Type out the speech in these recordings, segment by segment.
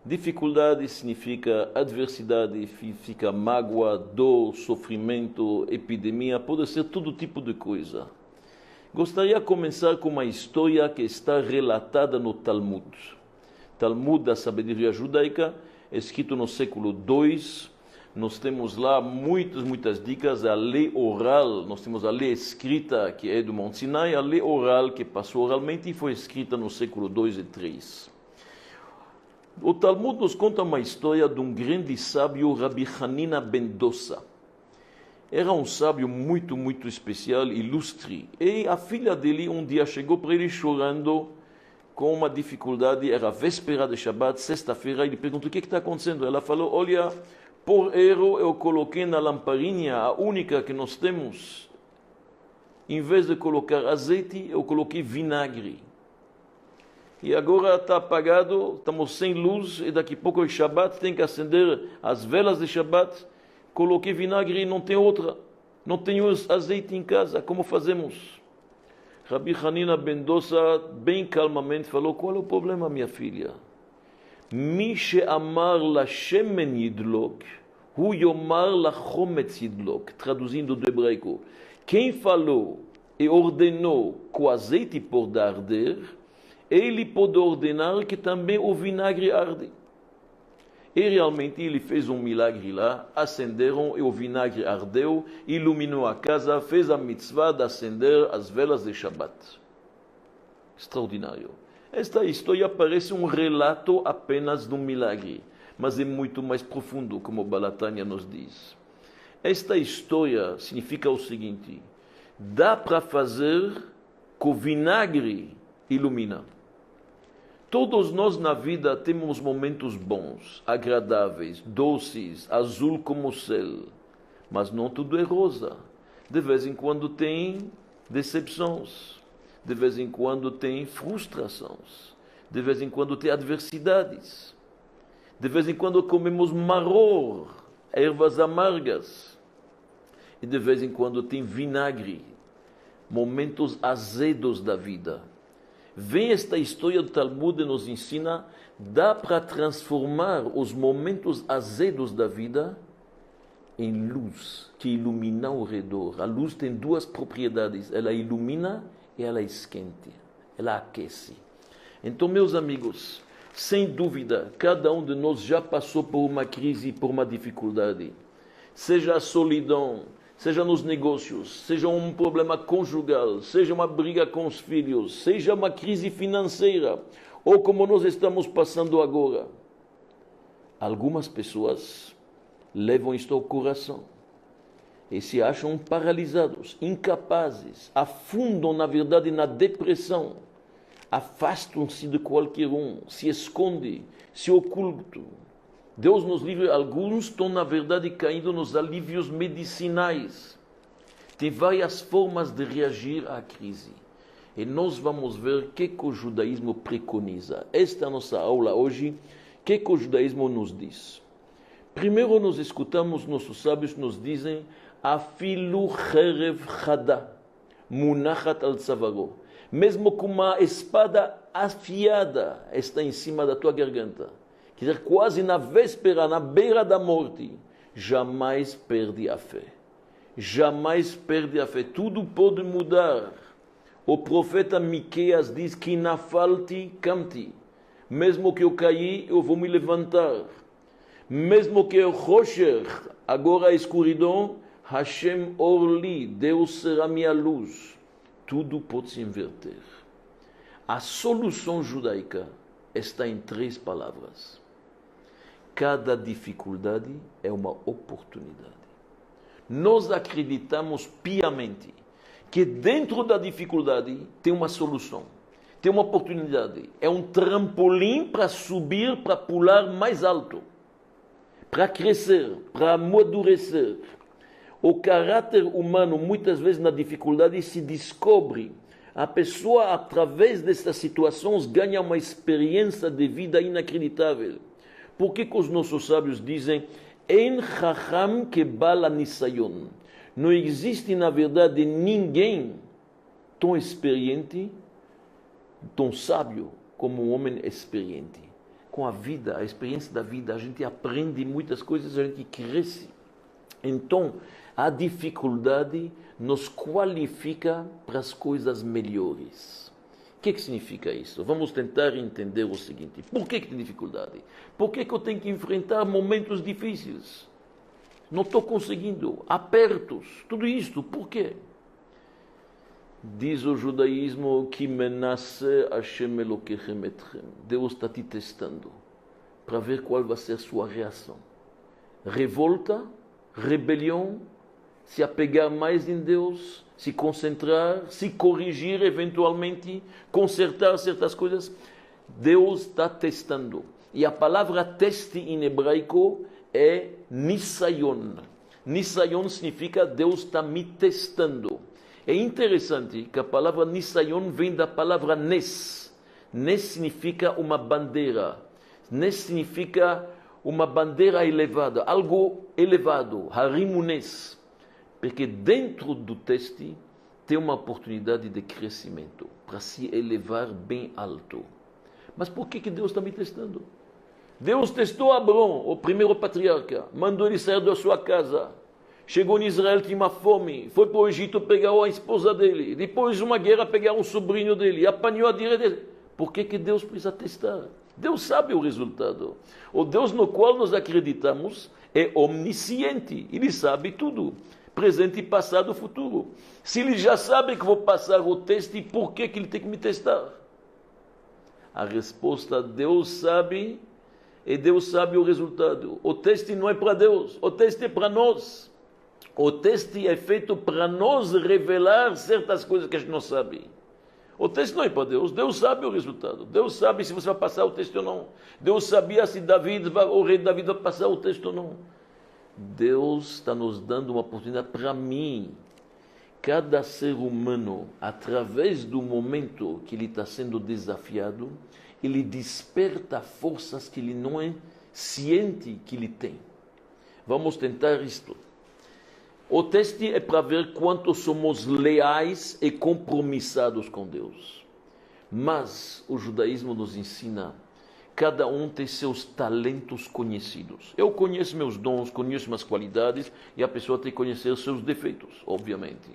Dificuldade significa adversidade, significa mágoa, dor, sofrimento, epidemia, pode ser todo tipo de coisa. Gostaria de começar com uma história que está relatada no Talmud. Talmud da sabedoria judaica, escrito no século II. Nós temos lá muitas dicas. A lei oral, nós temos a lei escrita, que é do Monte Sinai, a lei oral, que passou oralmente e foi escrita no século II e III. O Talmud nos conta uma história de um grande sábio, Rabbi Hanina ben Dossa. Era um sábio muito especial, ilustre. E a filha dele um dia chegou para ele chorando com uma dificuldade. Era véspera de Shabbat, sexta-feira. Ele perguntou: o que está acontecendo? Ela falou: olha, por erro eu coloquei na lamparinha, a única que nós temos, em vez de colocar azeite, eu coloquei vinagre. E agora está apagado, estamos sem luz, e daqui a pouco é Shabbat, tem que acender as velas de Shabbat. Coloquei vinagre e não tem outra. Não tenho azeite em casa, como fazemos? Rabbi Hanina ben Dossa, bem calmamente, falou: qual é o problema, minha filha? Mi she'amar la shemen yidlok, hu yomar la chometz yidlok. Traduzindo do hebraico: quem falou e ordenou que o azeite pode arder, ele pode ordenar que também o vinagre arde. E realmente ele fez um milagre lá, acenderam e o vinagre ardeu, iluminou a casa, fez a mitzvah de acender as velas de Shabbat. Extraordinário. Esta história parece um relato apenas de um milagre, mas é muito mais profundo, como Balatânia nos diz. Esta história significa o seguinte: dá para fazer que o vinagre ilumina. Todos nós na vida temos momentos bons, agradáveis, doces, azul como o céu. Mas não tudo é rosa. De vez em quando tem decepções. De vez em quando tem frustrações. De vez em quando tem adversidades. De vez em quando comemos maror, ervas amargas. E de vez em quando tem vinagre, momentos azedos da vida. Vem esta história do Talmud e nos ensina: dá para transformar os momentos azedos da vida em luz que ilumina ao redor. A luz tem duas propriedades: ela ilumina e ela esquenta, ela aquece. Então, meus amigos, sem dúvida, cada um de nós já passou por uma crise, por uma dificuldade. Seja a solidão, seja nos negócios, seja um problema conjugal, seja uma briga com os filhos, seja uma crise financeira, ou como nós estamos passando agora. Algumas pessoas levam isto ao coração e se acham paralisados, incapazes, afundam na verdade na depressão, afastam-se de qualquer um, se escondem, se ocultam. Deus nos livre, alguns estão na verdade caindo nos alívios medicinais. Tem várias formas de reagir à crise. E nós vamos ver o que o judaísmo preconiza. Esta é a nossa aula hoje. O que o judaísmo nos diz? Primeiro nós escutamos nossos sábios nos dizem: afilu cherev chada, munachat al tzavaro. Mesmo com uma espada afiada está em cima da tua garganta. Quer dizer, quase na véspera, na beira da morte, jamais perde a fé. Jamais perde a fé. Tudo pode mudar. O profeta Miqueias diz que nafalti kamti. Mesmo que eu caí, eu vou me levantar. Mesmo que eu rocher, agora a escuridão, Hashem orli, Deus será minha luz. Tudo pode se inverter. A solução judaica está em 3 palavras. Cada dificuldade é uma oportunidade. Nós acreditamos piamente que dentro da dificuldade tem uma solução, tem uma oportunidade. É um trampolim para subir, para pular mais alto, para crescer, para amadurecer. O caráter humano, muitas vezes na dificuldade, se descobre. A pessoa, através dessas situações, ganha uma experiência de vida inacreditável. Por que os nossos sábios dizem: En chacham que bala nisayon? Não existe, na verdade, ninguém tão experiente, tão sábio como um homem experiente. com a vida, a experiência da vida, a gente aprende muitas coisas, a gente cresce. Então, a dificuldade nos qualifica para as coisas melhores. O que significa isso? Vamos tentar entender o seguinte. Por que tem dificuldade? Por que eu tenho que enfrentar momentos difíceis? Não estou conseguindo. Apertos. Tudo isto. Por quê? Diz o judaísmo que menace Hashem Elokechem etchem. Deus está te testando para ver qual vai ser a sua reação. Revolta, rebelião, se apegar mais em Deus, se concentrar, se corrigir eventualmente, consertar certas coisas. Deus está testando. E a palavra teste em hebraico é nisayon. Nisayon significa Deus está me testando. É interessante que a palavra nisayon vem da palavra nes. Nes significa uma bandeira. Nes significa uma bandeira elevada, algo elevado, harimunes. Porque dentro do teste tem uma oportunidade de crescimento, para se elevar bem alto. Mas por que Deus está me testando? Deus testou Abrão, o primeiro patriarca, mandou ele sair da sua casa. Chegou em Israel, tinha uma fome, foi para o Egito pegar a esposa dele, depois de uma guerra pegar um sobrinho dele, apanhou a direita dele. Por que Deus precisa testar? Deus sabe o resultado. O Deus no qual nós acreditamos é omnisciente, ele sabe tudo, presente, passado, futuro. Se ele já sabe que vou passar o teste, por que ele tem que me testar? A resposta, Deus sabe, e Deus sabe o resultado. O teste não é para Deus, o teste é para nós. O teste é feito para nos revelar certas coisas que a gente não sabe. O teste não é para Deus. Deus sabe o resultado. Deus sabe se você vai passar o teste ou não. Deus sabia se o rei Davi vai passar o teste ou não. Deus está nos dando uma oportunidade para mim. Cada ser humano, através do momento que ele está sendo desafiado, ele desperta forças que ele não é ciente que ele tem. Vamos tentar isto. O teste é para ver quanto somos leais e compromissados com Deus. Mas o judaísmo nos ensina, cada um tem seus talentos conhecidos. Eu conheço meus dons, conheço minhas qualidades, e a pessoa tem que conhecer seus defeitos, obviamente.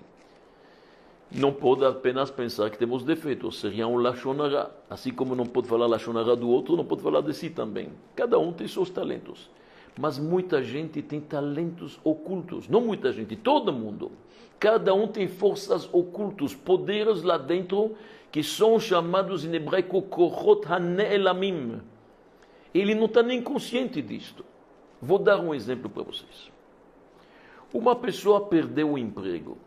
Não pode apenas pensar que temos defeitos, seria um lashon hara. Assim como não pode falar lashon hara do outro, não pode falar de si também. Cada um tem seus talentos. Mas muita gente tem talentos ocultos. Não muita gente, todo mundo. Cada um tem forças ocultas, poderes lá dentro, que são chamados em hebraico kohot hane'elamim. Ele não está nem consciente disto. Vou dar um exemplo para vocês. Uma pessoa perdeu o emprego.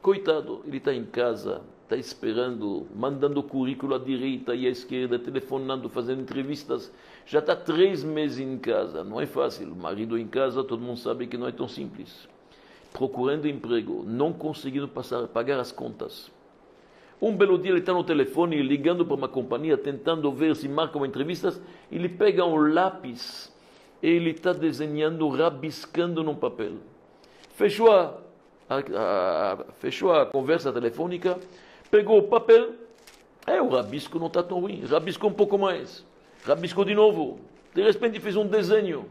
Coitado, ele está em casa, está esperando, mandando currículo à direita e à esquerda, telefonando, fazendo entrevistas. Já está 3 meses em casa, não é fácil. O marido em casa, todo mundo sabe que não é tão simples. Procurando emprego, não conseguindo pagar as contas. Um belo dia ele está no telefone, ligando para uma companhia, tentando ver se marcam entrevistas. Ele pega um lápis, ele está desenhando, rabiscando num papel. Fechou a conversa telefônica, pegou o papel, o rabisco não está tão ruim, rabiscou um pouco mais, rabiscou de novo, de repente fez um desenho,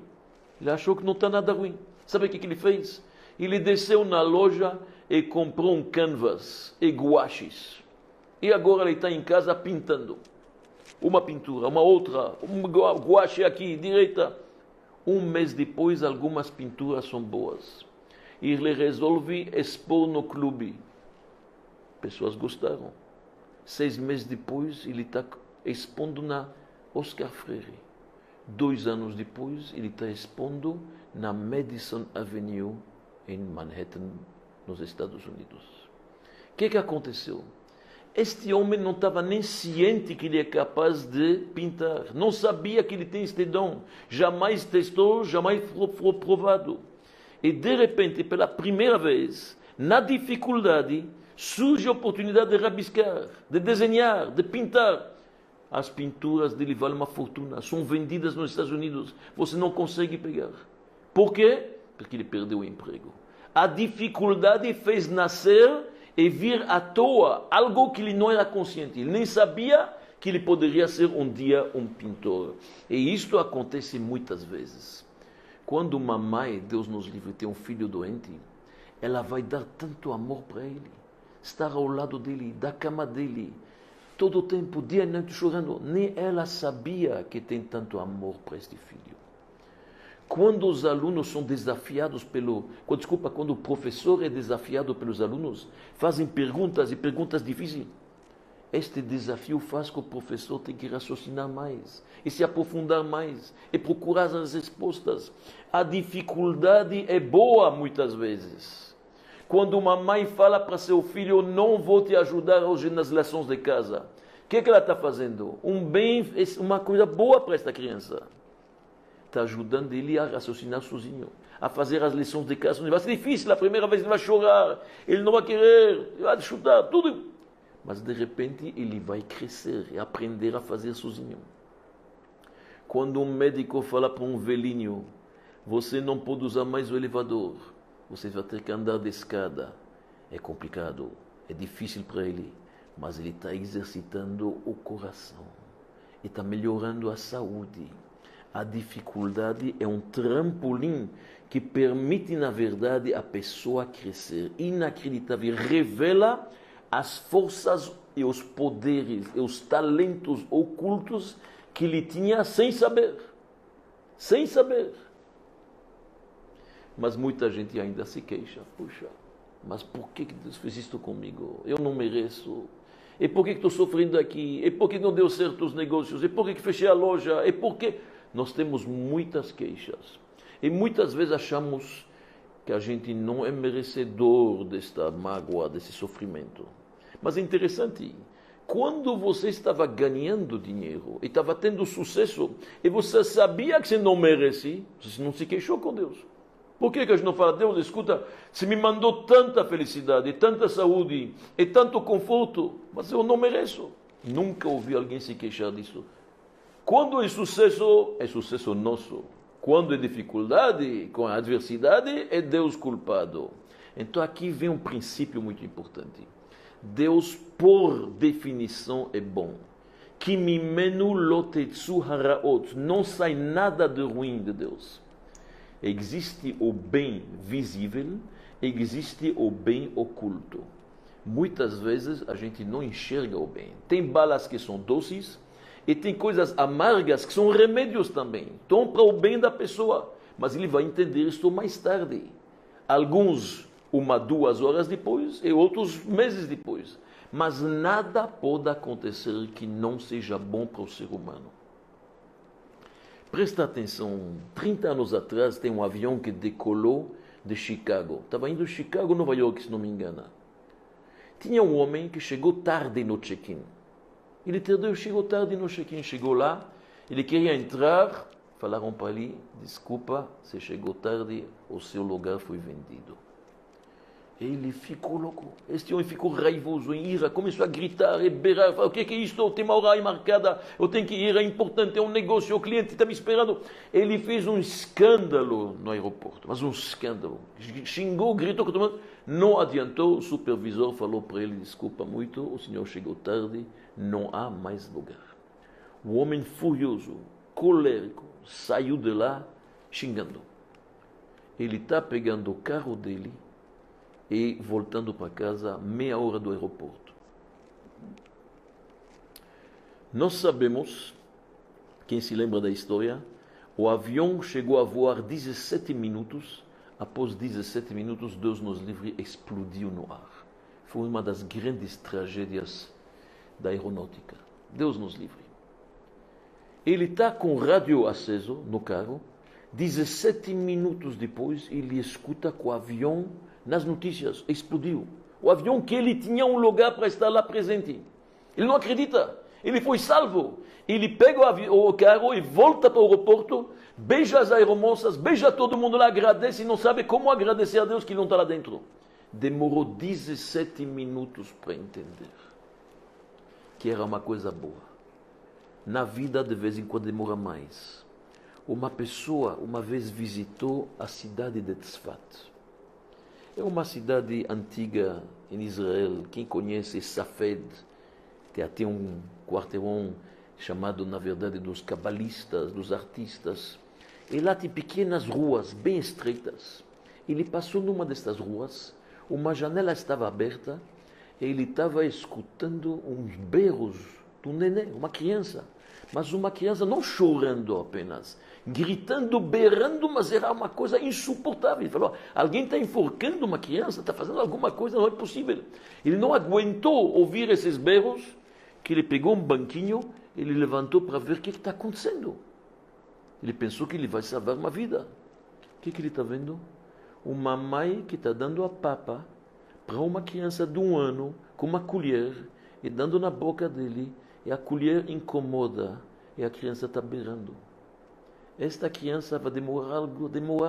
ele achou que não está nada ruim. Sabe o que ele fez? Ele desceu na loja e comprou um canvas e guaches, e agora ele está em casa pintando, uma pintura, uma outra, um guache aqui, direita. 1 mês depois algumas pinturas são boas. E ele resolve expor no clube. Pessoas gostaram. 6 meses depois, ele está expondo na Oscar Freire. 2 anos depois, ele está expondo na Madison Avenue, em Manhattan, nos Estados Unidos. O que aconteceu? Este homem não estava nem ciente que ele é capaz de pintar. Não sabia que ele tem este dom. Jamais testou, jamais foi provado. E de repente, pela primeira vez, na dificuldade, surge a oportunidade de rabiscar, de desenhar, de pintar. As pinturas dele valem uma fortuna, são vendidas nos Estados Unidos. Você não consegue pegar. Por quê? Porque ele perdeu o emprego. A dificuldade fez nascer e vir à toa algo que ele não era consciente. Ele nem sabia que ele poderia ser um dia um pintor. E isto acontece muitas vezes. Quando uma mãe, Deus nos livre, tem um filho doente, ela vai dar tanto amor para ele, estar ao lado dele, da cama dele, todo o tempo, dia e noite chorando. Nem ela sabia que tem tanto amor para este filho. Quando os alunos são desafiados quando o professor é desafiado pelos alunos, fazem perguntas e perguntas difíceis. Este desafio faz que o professor tenha que raciocinar mais, e se aprofundar mais, e procurar as respostas. A dificuldade é boa muitas vezes. Quando uma mãe fala para seu filho, eu não vou te ajudar hoje nas lições de casa, o que ela está fazendo? Uma coisa boa para esta criança. Está ajudando ele a raciocinar sozinho, a fazer as lições de casa. Vai ser difícil, a primeira vez ele vai chorar, ele não vai querer, ele vai chutar, tudo. Mas de repente ele vai crescer e aprender a fazer sozinho. Quando um médico fala para um velhinho, você não pode usar mais o elevador, você vai ter que andar de escada. É complicado, é difícil para ele, mas ele está exercitando o coração e está melhorando a saúde. A dificuldade é um trampolim que permite, na verdade, a pessoa crescer. Inacreditável. Revela as forças e os poderes e os talentos ocultos que ele tinha sem saber. Sem saber. Mas muita gente ainda se queixa. Puxa, mas por que Deus fez isto comigo? Eu não mereço. E por que estou sofrendo aqui? E por que não deu certo os negócios? E por que fechei a loja? E por que... Nós temos muitas queixas. E muitas vezes achamos que a gente não é merecedor desta mágoa, desse sofrimento. Mas é interessante, quando você estava ganhando dinheiro e estava tendo sucesso, e você sabia que você não merece, você não se queixou com Deus. Por que a gente não fala, Deus, escuta, você me mandou tanta felicidade, tanta saúde e tanto conforto, mas eu não mereço. Nunca ouvi alguém se queixar disso. Quando é sucesso nosso. Quando é dificuldade, com a adversidade, é Deus culpado. Então aqui vem um princípio muito importante. Deus, por definição, é bom. Que mimenu lotetsu haraot. Não sai nada de ruim de Deus. Existe o bem visível, existe o bem oculto. Muitas vezes a gente não enxerga o bem. Tem balas que são doces, e tem coisas amargas que são remédios também. Estão para o bem da pessoa. Mas ele vai entender isso mais tarde. Alguns, 2 horas depois, e outros meses depois. Mas nada pode acontecer que não seja bom para o ser humano. Presta atenção. 30 anos atrás, tem um avião que decolou de Chicago. Estava indo de Chicago, Nova York, se não me engano. Tinha um homem que chegou tarde no check-in. Ele chegou tarde no check-in, chegou lá, ele queria entrar, falaram para ele, desculpa, você chegou tarde, o seu lugar foi vendido. Ele ficou louco, este homem ficou raivoso, em ira, começou a gritar, e berrar, o que é isto? Tem uma hora aí marcada, eu tenho que ir, é importante, é um negócio, o cliente está me esperando. Ele fez um escândalo no aeroporto, mas um escândalo, xingou, gritou, não adiantou, o supervisor falou para ele, desculpa muito, o senhor chegou tarde, não há mais lugar. O homem furioso, colérico, saiu de lá xingando. Ele está pegando o carro dele e voltando para casa, meia hora do aeroporto. Nós sabemos, quem se lembra da história, o avião chegou a voar 17 minutos, após 17 minutos, Deus nos livre, explodiu no ar. Foi uma das grandes tragédias da aeronáutica. Deus nos livre. Ele está com o rádio aceso no carro, 17 minutos depois, ele escuta que o avião, nas notícias, explodiu. O avião que ele tinha um lugar para estar lá presente. Ele não acredita. Ele foi salvo. Ele pega o carro e volta para o aeroporto, beija as aeromoças, beija todo mundo lá, agradece e não sabe como agradecer a Deus que ele não está lá dentro. Demorou 17 minutos para entender que era uma coisa boa. Na vida, de vez em quando, demora mais. Uma pessoa, uma vez visitou a cidade de Tzfat. É uma cidade antiga em Israel. Quem conhece Safed, Tem até um quarteirão chamado, na verdade, dos cabalistas, dos artistas. E lá tem pequenas ruas bem estreitas. Ele passou numa destas ruas, uma janela estava aberta, e ele estava escutando uns berros de um neném, uma criança. Mas uma criança não chorando apenas, gritando, berrando, mas era uma coisa insuportável. Ele falou, alguém está enforcando uma criança, está fazendo alguma coisa, não é possível. Ele não aguentou ouvir esses berros, que ele pegou um banquinho, ele levantou para ver o que está acontecendo. Ele pensou que ele vai salvar uma vida. O que ele está vendo? Uma mãe que está dando a papa para uma criança de 1 ano, com uma colher, e dando na boca dele, e a colher incomoda, e a criança está berrando. Esta criança vai demorar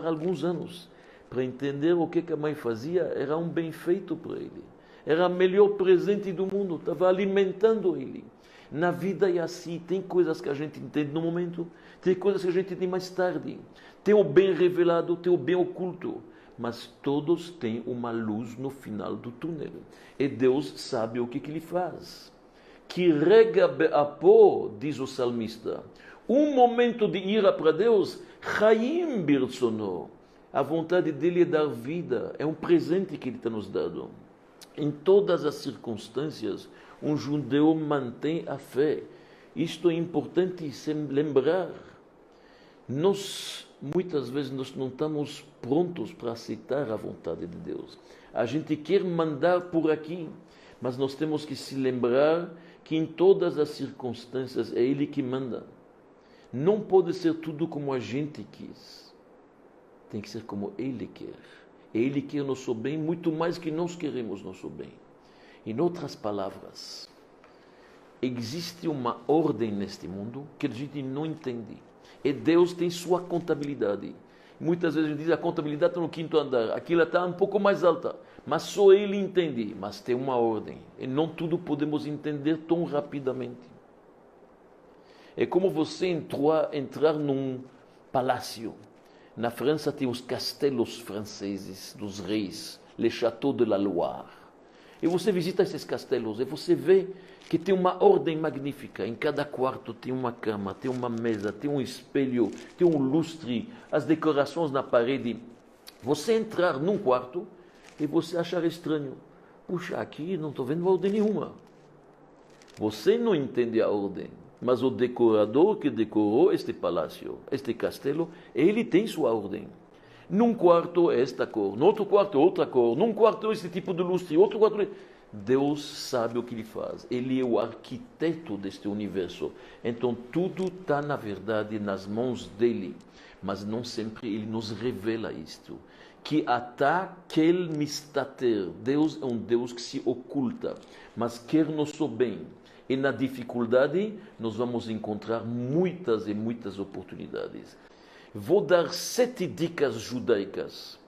alguns anos para entender o que a mãe fazia. Era um bem feito para ele. Era o melhor presente do mundo, estava alimentando ele. Na vida é assim, tem coisas que a gente entende no momento, tem coisas que a gente entende mais tarde. Tem o bem revelado, tem o bem oculto. Mas todos têm uma luz no final do túnel. E Deus sabe o que ele faz. Que rega be'apo, diz o salmista. Um momento de ira para Deus, Chaim birtsono. A vontade dele é dar vida, é um presente que ele está nos dando. Em todas as circunstâncias, um judeu mantém a fé. Isto é importante se lembrar. Muitas vezes, nós não estamos prontos para aceitar a vontade de Deus. A gente quer mandar por aqui, mas nós temos que se lembrar que em todas as circunstâncias é Ele que manda. Não pode ser tudo como a gente quis. Tem que ser como Ele quer. Ele quer nosso bem muito mais que nós queremos nosso bem. Em outras palavras, existe uma ordem neste mundo que a gente não entende. E Deus tem sua contabilidade. Muitas vezes a gente diz a contabilidade está no 5º andar, aquilo está um pouco mais alta, mas só Ele entende. Mas tem uma ordem, e não tudo podemos entender tão rapidamente. É como você entrar num palácio. Na França tem os castelos franceses dos reis, les châteaux de la Loire. E você visita esses castelos e você vê que tem uma ordem magnífica. Em cada quarto tem uma cama, tem uma mesa, tem um espelho, tem um lustre, as decorações na parede. Você entrar num quarto e você achar estranho. Puxa, aqui não estou vendo ordem nenhuma. Você não entende a ordem. Mas o decorador que decorou este palácio, este castelo, ele tem sua ordem. Num quarto é esta cor, no outro quarto é outra cor, num quarto é este tipo de lustre, outro quarto é... Deus sabe o que ele faz. Ele é o arquiteto deste universo. Então tudo está, na verdade, nas mãos dele. Mas não sempre ele nos revela isto. Que ata kel mistater. Deus é um Deus que se oculta, mas quer nosso bem. E na dificuldade nós vamos encontrar muitas e muitas oportunidades. Vou dar 7 dicas judaicas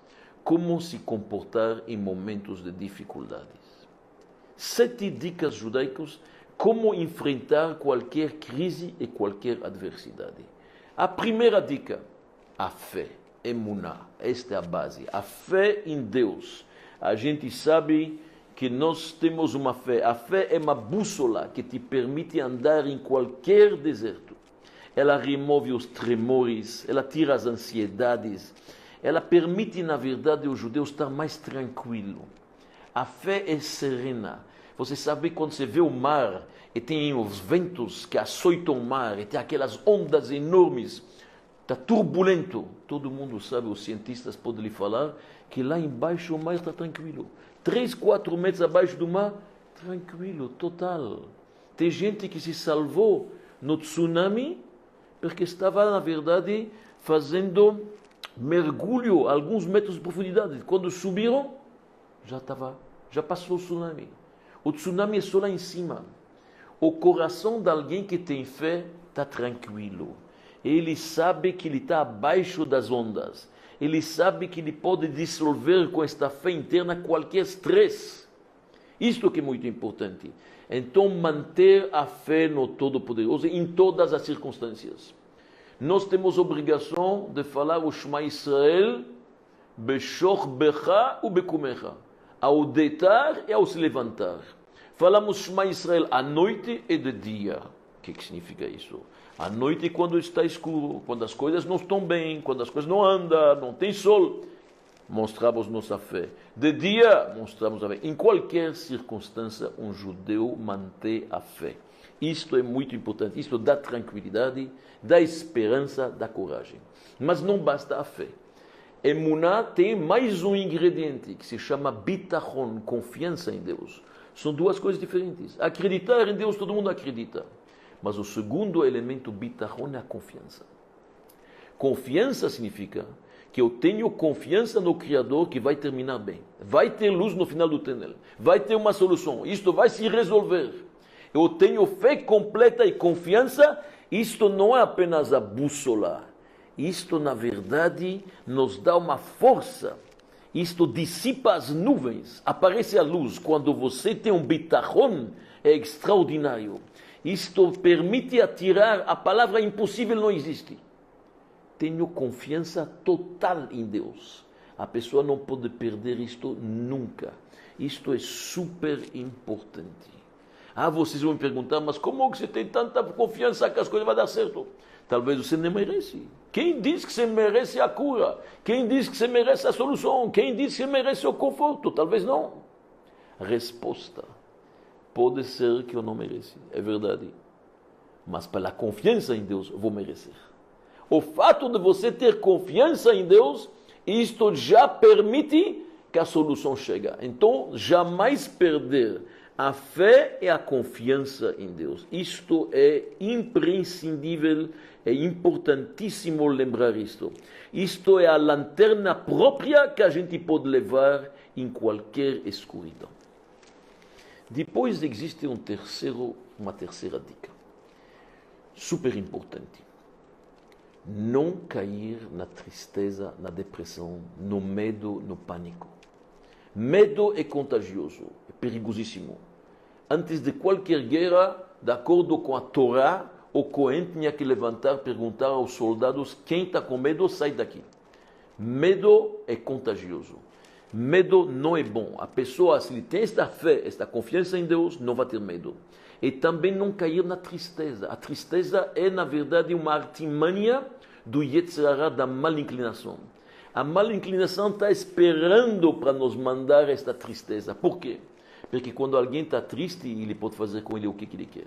como se comportar em momentos de dificuldades. 7 dicas judaicas como enfrentar qualquer crise e qualquer adversidade. A primeira dica, a fé, emuná. Esta é a base. A fé em Deus. A gente sabe que nós temos uma fé. A fé é uma bússola que te permite andar em qualquer deserto. Ela remove os tremores, ela tira as ansiedades, ela permite, na verdade, o judeu estar mais tranquilo. A fé é serena. Você sabe quando você vê o mar e tem os ventos que açoitam o mar e tem aquelas ondas enormes, está turbulento. Todo mundo sabe, os cientistas podem lhe falar que lá embaixo o mar está tranquilo. 3, 4 metros abaixo do mar, tranquilo, total. Tem gente que se salvou no tsunami porque estava, na verdade, fazendo mergulho a alguns metros de profundidade. Quando subiram, já passou o tsunami. O tsunami é só lá em cima. O coração de alguém que tem fé está tranquilo. Ele sabe que ele está abaixo das ondas. Ele sabe que ele pode dissolver com esta fé interna qualquer estresse. Isto que é muito importante. Então, manter a fé no Todo-Poderoso em todas as circunstâncias. Nós temos a obrigação de falar o Shema Israel, Beshor Becha u Bekumecha, ao deitar e ao se levantar. Falamos Shema Israel à noite e de dia. O que significa isso? À noite quando está escuro, quando as coisas não estão bem, quando as coisas não andam, não tem sol, mostramos nossa fé. De dia, mostramos a fé. Em qualquer circunstância, um judeu mantém a fé. Isto é muito importante. Isto dá tranquilidade, dá esperança, dá coragem. Mas não basta a fé. Emuná tem mais um ingrediente que se chama bitachon, confiança em Deus. São duas coisas diferentes. Acreditar em Deus, todo mundo acredita. Mas o segundo elemento bitachon é a confiança. Confiança significa que eu tenho confiança no Criador que vai terminar bem. Vai ter luz no final do túnel. Vai ter uma solução. Isto vai se resolver. Eu tenho fé completa e confiança. Isto não é apenas a bússola. Isto, na verdade, nos dá uma força. Isto dissipa as nuvens. Aparece a luz. Quando você tem um bitachon, é extraordinário. Isto permite atirar. A palavra impossível não existe. Tenho confiança total em Deus. A pessoa não pode perder isto nunca. Isto é super importante. Vocês vão me perguntar, mas como que você tem tanta confiança que as coisas vão dar certo? Talvez você não merece. Quem diz que você merece a cura? Quem diz que você merece a solução? Quem diz que você merece o conforto? Talvez não. A resposta pode ser que eu não mereço. É verdade. Mas pela confiança em Deus, eu vou merecer. O fato de você ter confiança em Deus, isto já permite que a solução chegue. Então, jamais perder a fé e a confiança em Deus. Isto é imprescindível, é importantíssimo lembrar isto. Isto é a lanterna própria que a gente pode levar em qualquer escuridão. Depois existe uma terceira dica, super importante. Não cair na tristeza, na depressão, no medo, no pânico. Medo é contagioso, é perigosíssimo. Antes de qualquer guerra, de acordo com a Torá, o Cohen tinha que levantar, perguntar aos soldados: quem está com medo, sai daqui. Medo é contagioso. Medo não é bom. A pessoa, se ele tem esta fé, esta confiança em Deus, não vai ter medo. E também não cair na tristeza. A tristeza é, na verdade, uma artimanha do Yetzer Hara, da mal inclinação. A mal inclinação está esperando para nos mandar esta tristeza. Por quê? Porque quando alguém está triste, ele pode fazer com ele o que ele quer.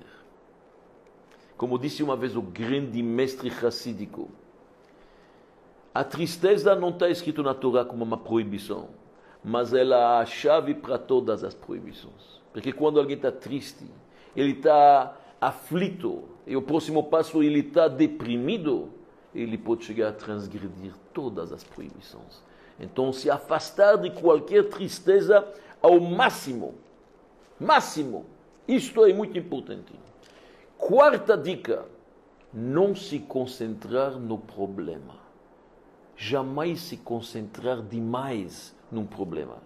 Como disse uma vez o grande mestre hassídico, a tristeza não está escrito na Torá como uma proibição, mas ela é a chave para todas as proibições. Porque quando alguém está triste, ele está aflito, e o próximo passo ele está deprimido, ele pode chegar a transgredir todas as proibições. Então, se afastar de qualquer tristeza ao máximo. Máximo. Isto é muito importante. Quarta dica: não se concentrar no problema. Jamais se concentrar demais num problema.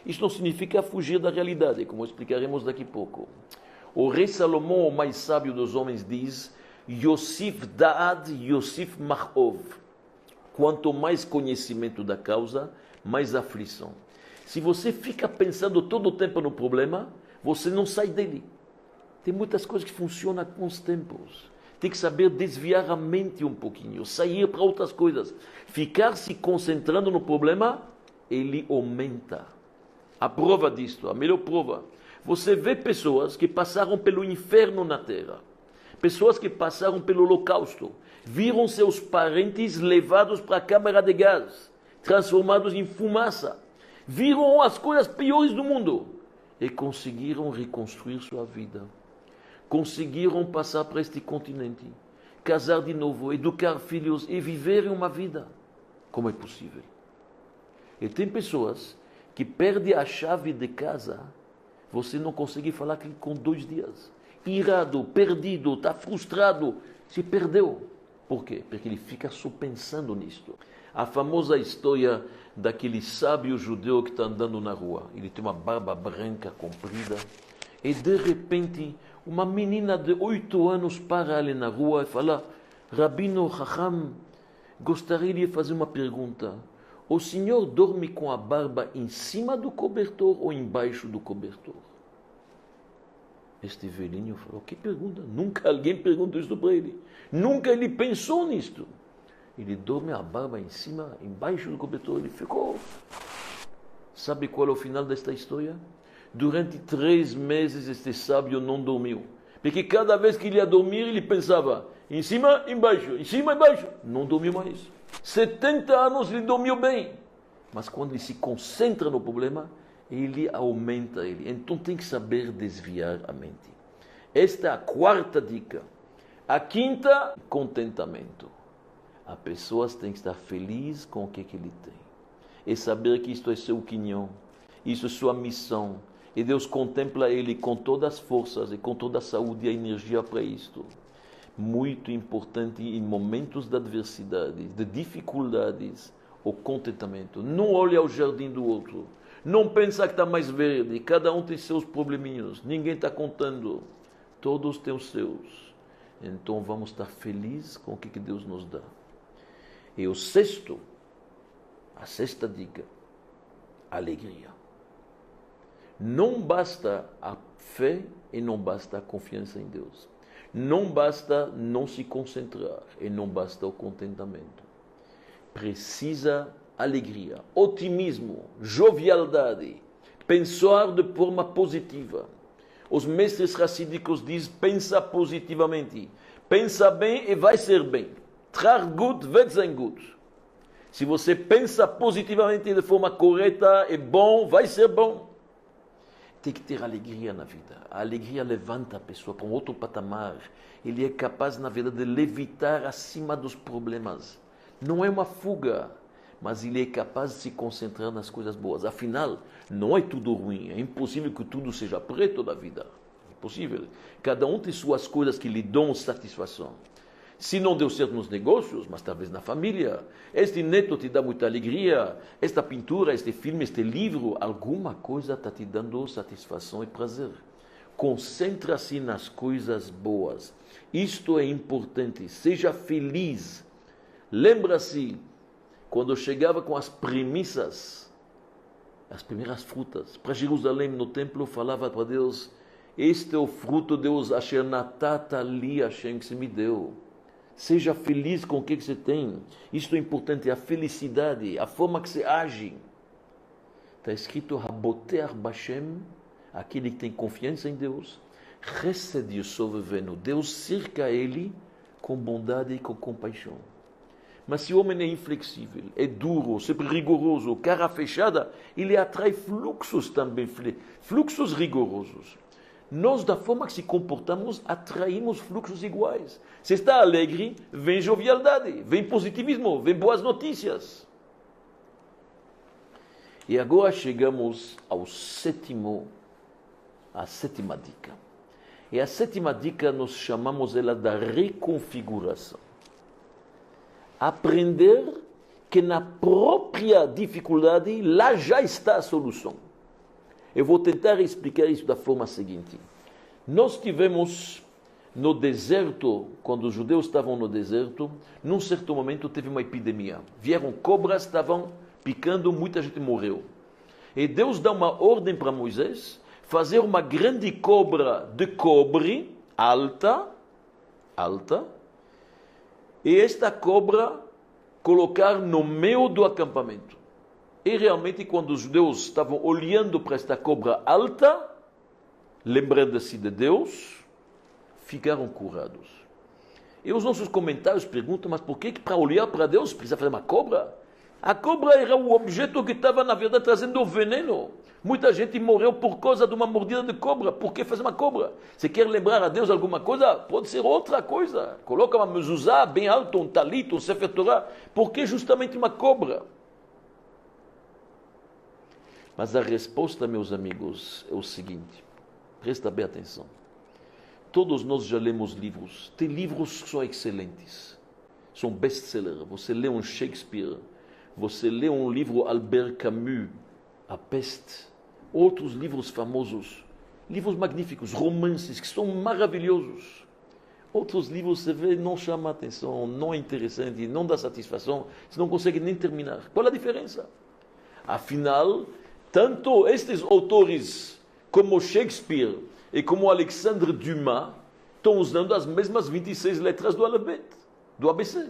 Isto não significa fugir da realidade, como explicaremos daqui a pouco. O rei Salomão, o mais sábio dos homens, diz: Yosif Da'ad, Yosif Machov. Quanto mais conhecimento da causa, mais aflição. Se você fica pensando todo o tempo no problema, você não sai dele. Tem muitas coisas que funcionam com os tempos. Tem que saber desviar a mente um pouquinho, sair para outras coisas. Ficar se concentrando no problema, ele aumenta. A prova disto, a melhor prova. Você vê pessoas que passaram pelo inferno na terra. Pessoas que passaram pelo holocausto. Viram seus parentes levados para a câmara de gás, transformados em fumaça. Viram as coisas piores do mundo e conseguiram reconstruir sua vida. Conseguiram passar para este continente, casar de novo, educar filhos e viverem uma vida. Como é possível? E tem pessoas que perdem a chave de casa, você não consegue falar com 2 dias. Irado, perdido, está frustrado, se perdeu. Por quê? Porque ele fica só pensando nisto. A famosa história daquele sábio judeu que está andando na rua. Ele tem uma barba branca, comprida, e de repente uma menina de 8 anos para ali na rua e fala: Rabino Chacham, gostaria de fazer uma pergunta. O senhor dorme com a barba em cima do cobertor ou embaixo do cobertor? Este velhinho falou, que pergunta? Nunca alguém perguntou isso para ele. Nunca ele pensou nisto. Ele dorme a barba em cima, embaixo do cobertor, ele ficou. Sabe qual é o final desta história? Durante 3 meses este sábio não dormiu. Porque cada vez que ele ia dormir, ele pensava, em cima, embaixo, em cima, embaixo. Não dormiu mais. 70 anos ele dormiu bem. Mas quando ele se concentra no problema, ele aumenta ele. Então tem que saber desviar a mente. Esta é a 4ª dica. A 5ª, contentamento. As pessoas têm que estar felizes com o que ele tem. E saber que isto é seu quinhão. Isso é sua missão. E Deus contempla ele com todas as forças e com toda a saúde e a energia para isto. Muito importante em momentos de adversidade, de dificuldades, o contentamento. Não olhe ao jardim do outro. Não pensa que está mais verde. Cada um tem seus probleminhos. Ninguém está contando. Todos têm os seus. Então vamos estar felizes com o que Deus nos dá. E o 6º, a 6ª dica, alegria. Não basta a fé e não basta a confiança em Deus. Não basta não se concentrar e não basta o contentamento. Precisa alegria, otimismo, jovialidade, pensar de forma positiva. Os mestres racídicos dizem, pensa positivamente. Pensa bem e vai ser bem. Trar gut wird sein gut. Se você pensa positivamente de forma correta e bom, vai ser bom. Tem que ter alegria na vida. A alegria levanta a pessoa para um outro patamar. Ele é capaz, na verdade, de levitar acima dos problemas. Não é uma fuga, mas ele é capaz de se concentrar nas coisas boas. Afinal, não é tudo ruim. É impossível que tudo seja preto da vida. É impossível. Cada um tem suas coisas que lhe dão satisfação. Se não deu certo nos negócios, mas talvez na família, este neto te dá muita alegria, esta pintura, este filme, este livro, alguma coisa está te dando satisfação e prazer. Concentra-se nas coisas boas. Isto é importante. Seja feliz. Lembra-se, quando eu chegava com as premissas, as primeiras frutas, para Jerusalém, no templo, eu falava para Deus, este é o fruto, Deus, asher natata li, Hashem, que você me deu. Seja feliz com o que você tem. Isto é importante, a felicidade, a forma que você age. Está escrito, Haboteach Bashem, aquele que tem confiança em Deus, Chesed Yosov Venu, Deus cerca ele com bondade e com compaixão. Mas se o homem é inflexível, é duro, sempre rigoroso, cara fechada, ele atrai fluxos também, fluxos rigorosos. Nós, da forma que se comportamos, atraímos fluxos iguais. Se está alegre, vem jovialidade, vem positivismo, vem boas notícias. E agora chegamos à 7ª dica. E a 7ª dica nós chamamos ela da reconfiguração. Aprender que na própria dificuldade, lá já está a solução. Eu vou tentar explicar isso da forma seguinte. Nós tivemos no deserto, quando os judeus estavam no deserto, num certo momento teve uma epidemia. Vieram cobras, estavam picando, muita gente morreu. E Deus dá uma ordem para Moisés, fazer uma grande cobra de cobre, alta, e esta cobra colocar no meio do acampamento. E realmente, quando os judeus estavam olhando para esta cobra alta, lembrando-se de Deus, ficaram curados. E os nossos comentários perguntam, mas por que para olhar para Deus precisa fazer uma cobra? A cobra era o objeto que estava, na verdade, trazendo o veneno. Muita gente morreu por causa de uma mordida de cobra. Por que fazer uma cobra? Se quer lembrar a Deus alguma coisa, pode ser outra coisa. Coloca uma mezuzá bem alta, um talit, um sefer Torah. Por que justamente uma cobra? Mas a resposta, meus amigos, é o seguinte. Presta bem atenção. Todos nós já lemos livros. Tem livros que são excelentes. São best-sellers. Você lê um Shakespeare. Você lê um livro Albert Camus, A Peste. Outros livros famosos. Livros magníficos, romances que são maravilhosos. Outros livros você vê, não chama atenção, não é interessante, não dá satisfação. Você não consegue nem terminar. Qual a diferença? Afinal, tanto estes autores como Shakespeare e como Alexandre Dumas estão usando as mesmas 26 letras do alfabeto, do ABC,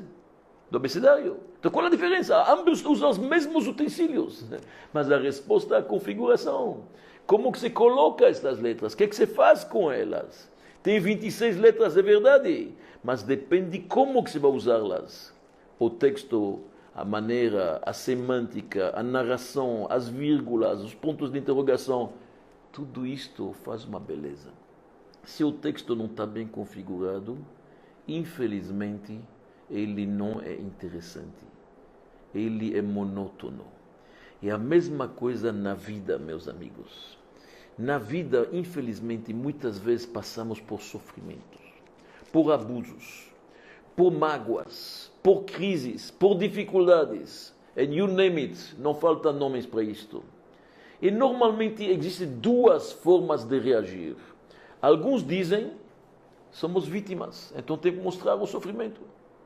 do abecedário. Então qual é a diferença? Ambos usam os mesmos utensílios, mas a resposta é a configuração. Como que se coloca estas letras? O que é que se faz com elas? Tem 26 letras, é verdade, mas depende como que se vai usá-las. O texto, a maneira, a semântica, a narração, as vírgulas, os pontos de interrogação, tudo isto faz uma beleza. Se o texto não está bem configurado, infelizmente, ele não é interessante. Ele é monótono. É a mesma coisa na vida, meus amigos. Na vida, infelizmente, muitas vezes passamos por sofrimentos, por abusos, por mágoas, por crises, por dificuldades. And you name it, não falta nomes para isto. E normalmente existem duas formas de reagir. Alguns dizem, somos vítimas, então tem que mostrar o sofrimento.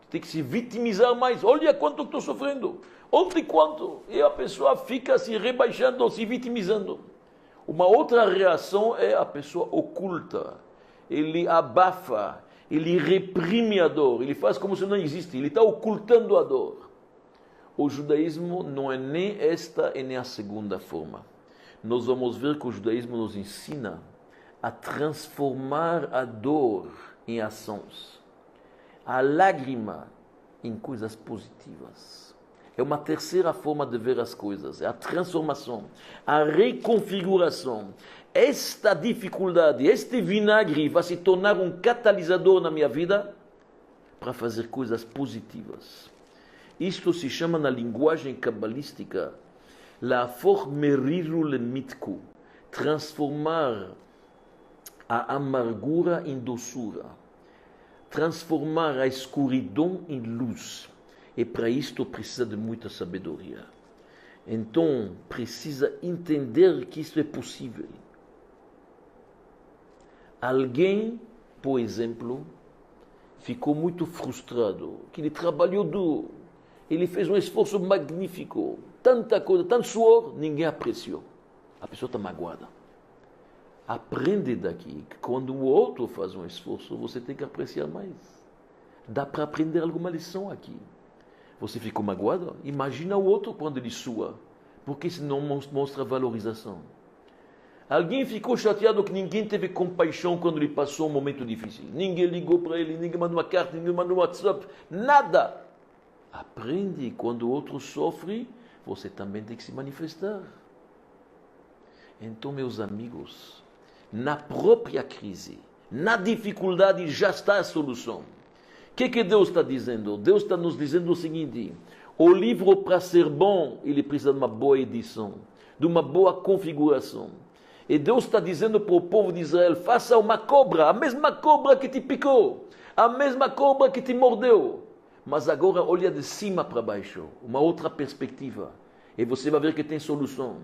Tem que se vitimizar mais. Olha quanto estou sofrendo. Ontem quanto. E a pessoa fica se rebaixando, se vitimizando. Uma outra reação é a pessoa oculta. Ele abafa, ele reprime a dor, ele faz como se não existe, ele está ocultando a dor. O judaísmo não é nem esta e nem a segunda forma. Nós vamos ver que o judaísmo nos ensina a transformar a dor em ações, a lágrima em coisas positivas. É uma terceira forma de ver as coisas, é a transformação, a reconfiguração. Esta dificuldade, este vinagre vai se tornar um catalisador na minha vida para fazer coisas positivas. Isto se chama na linguagem cabalística להפוך מרירו למיתקו, transformar a amargura em doçura, transformar a escuridão em luz. E para isto precisa de muita sabedoria. Então, precisa entender que isso é possível. Alguém, por exemplo, ficou muito frustrado, que ele trabalhou duro, ele fez um esforço magnífico, tanta coisa, tanto suor, ninguém apreciou. A pessoa está magoada. Aprende daqui que quando o outro faz um esforço, você tem que apreciar mais. Dá para aprender alguma lição aqui. Você ficou magoado? Imagina o outro quando ele sua. Porque isso não mostra valorização. Alguém ficou chateado que ninguém teve compaixão quando ele passou um momento difícil. Ninguém ligou para ele, ninguém mandou uma carta, ninguém mandou um WhatsApp. Nada. Aprende, quando o outro sofre, você também tem que se manifestar. Então, meus amigos, na própria crise, na dificuldade já está a solução. O que Deus está dizendo? Deus está nos dizendo o seguinte: o livro, para ser bom, ele precisa de uma boa edição, de uma boa configuração. E Deus está dizendo para o povo de Israel: faça uma cobra, a mesma cobra que te picou, a mesma cobra que te mordeu. Mas agora olha de cima para baixo, uma outra perspectiva. E você vai ver que tem solução.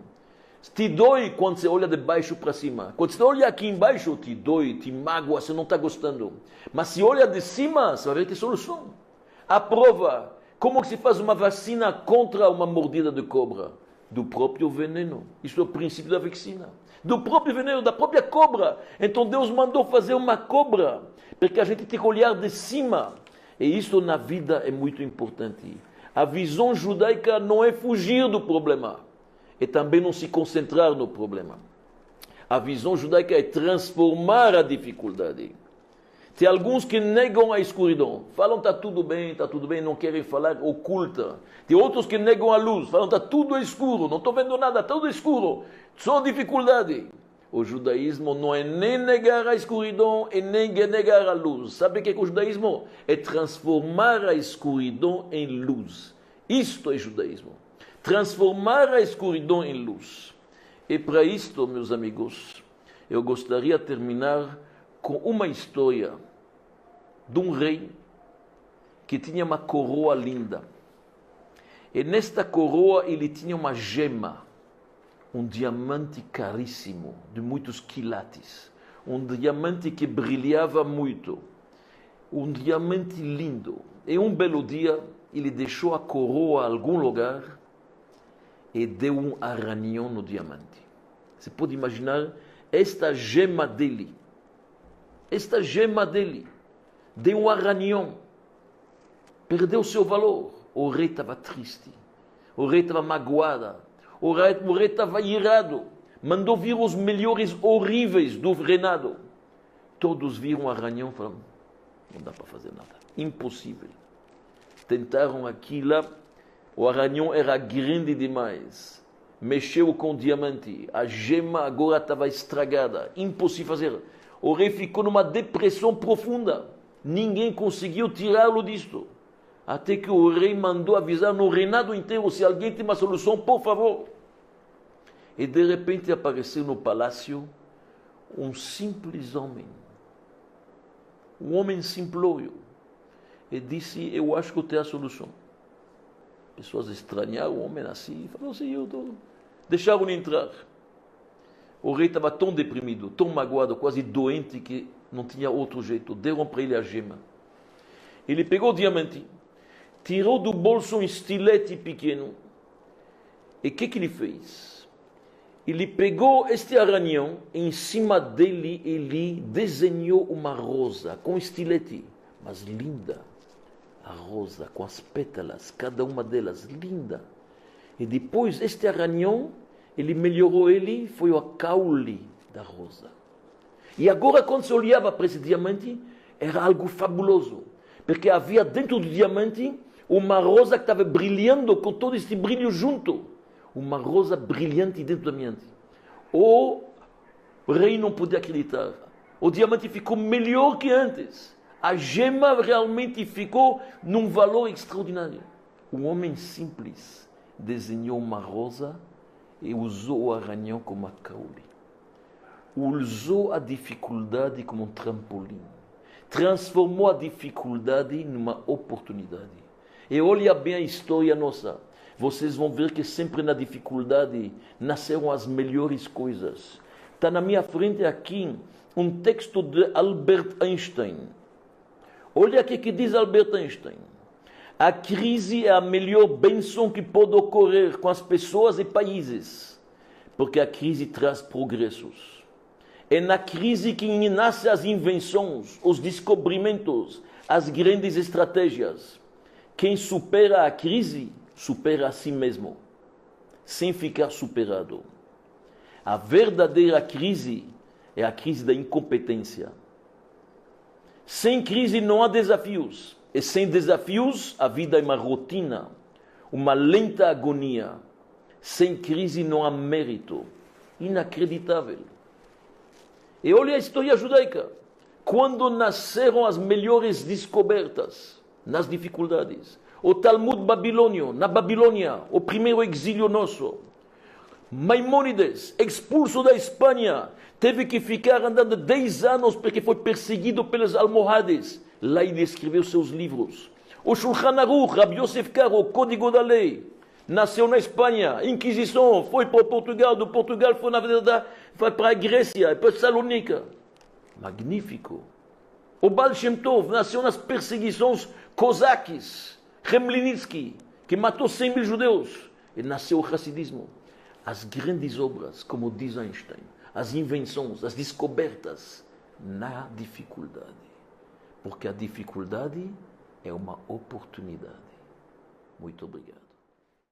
Te dói quando você olha de baixo para cima. Quando você olha aqui embaixo, te dói, te magoa, você não está gostando. Mas se olha de cima, você vai ver que tem solução. A prova, como se faz uma vacina contra uma mordida de cobra? Do próprio veneno. Isso é o princípio da vacina. Do próprio veneno, da própria cobra. Então Deus mandou fazer uma cobra, porque a gente tem que olhar de cima. E isso na vida é muito importante. A visão judaica não é fugir do problema. E também não se concentrar no problema. A visão judaica é transformar a dificuldade. Tem alguns que negam a escuridão. Falam está tudo bem, não querem falar, oculta. Tem outros que negam a luz. Falam está tudo escuro, não estou vendo nada, está tudo escuro. Só dificuldade. O judaísmo não é nem negar a escuridão e nem negar a luz. Sabe o que é o judaísmo? É transformar a escuridão em luz. Isto é judaísmo. Transformar a escuridão em luz. E para isto, meus amigos, eu gostaria de terminar com uma história de um rei que tinha uma coroa linda. E nesta coroa ele tinha uma gema, um diamante caríssimo, de muitos quilates. Um diamante que brilhava muito. Um diamante lindo. E um belo dia, ele deixou a coroa em algum lugar e deu um arranhão no diamante. Você pode imaginar esta gema dele, esta gema dele, de um arranhão, perdeu seu valor. O rei estava triste, o rei estava magoado, o rei estava irado, mandou vir os melhores horríveis do reinado. Todos viram o arranhão e falaram, não dá para fazer nada, impossível. Tentaram aquilo, o arranhão era grande demais, mexeu com o diamante, a gema agora estava estragada, impossível fazer. O rei ficou numa depressão profunda, ninguém conseguiu tirá-lo disto. Até que o rei mandou avisar no reinado inteiro, se alguém tem uma solução, por favor. E de repente apareceu no palácio um simples homem, um homem simplório, e disse, eu acho que eu tenho a solução. Pessoas estranharam o homem assim, falaram assim, deixaram-no entrar. O rei estava tão deprimido, tão magoado, quase doente, que não tinha outro jeito. Deram para ele a gema. Ele pegou o diamante, tirou do bolso um estilete pequeno. E o que ele fez? Ele pegou este arranhão, em cima dele ele desenhou uma rosa com estilete, mas linda. A rosa com as pétalas, cada uma delas linda. E depois este arranhão, ele melhorou ele, foi o caule da rosa. E agora quando se olhava para esse diamante, era algo fabuloso. Porque havia dentro do diamante uma rosa que estava brilhando com todo este brilho junto. Uma rosa brilhante dentro do diamante. O rei não podia acreditar. O diamante ficou melhor que antes. A gema realmente ficou num valor extraordinário. Um homem simples desenhou uma rosa e usou o arranhão como a caule. Usou a dificuldade como um trampolim. Transformou a dificuldade numa oportunidade. E olha bem a história nossa. Vocês vão ver que sempre na dificuldade nasceram as melhores coisas. Está na minha frente aqui um texto de Albert Einstein. Olha o que diz Albert Einstein. A crise é a melhor bênção que pode ocorrer com as pessoas e países, porque a crise traz progressos. É na crise que nascem as invenções, os descobrimentos, as grandes estratégias. Quem supera a crise, supera a si mesmo, sem ficar superado. A verdadeira crise é a crise da incompetência. Sem crise não há desafios. E sem desafios, a vida é uma rotina, uma lenta agonia. Sem crise não há mérito. Inacreditável. E olha a história judaica. Quando nasceram as melhores descobertas nas dificuldades. O Talmud babilônio, na Babilônia, o primeiro exílio nosso. Maimônides, expulso da Espanha, teve que ficar andando 10 anos porque foi perseguido pelos almohades. Lá ele escreveu seus livros. O Shulchan Aruch, Rabbi Yosef Karo, o Código da Lei, nasceu na Espanha, Inquisição, foi para Portugal, do Portugal foi na verdade foi para a Grécia, para Salônica. Magnífico. O Baal Shem Tov nasceu nas perseguições cosaques, Khmelnytsky, que matou 100 mil judeus. E nasceu o Hassidismo. As grandes obras, como diz Einstein, as invenções, as descobertas, na dificuldade. Porque a dificuldade é uma oportunidade. Muito obrigado.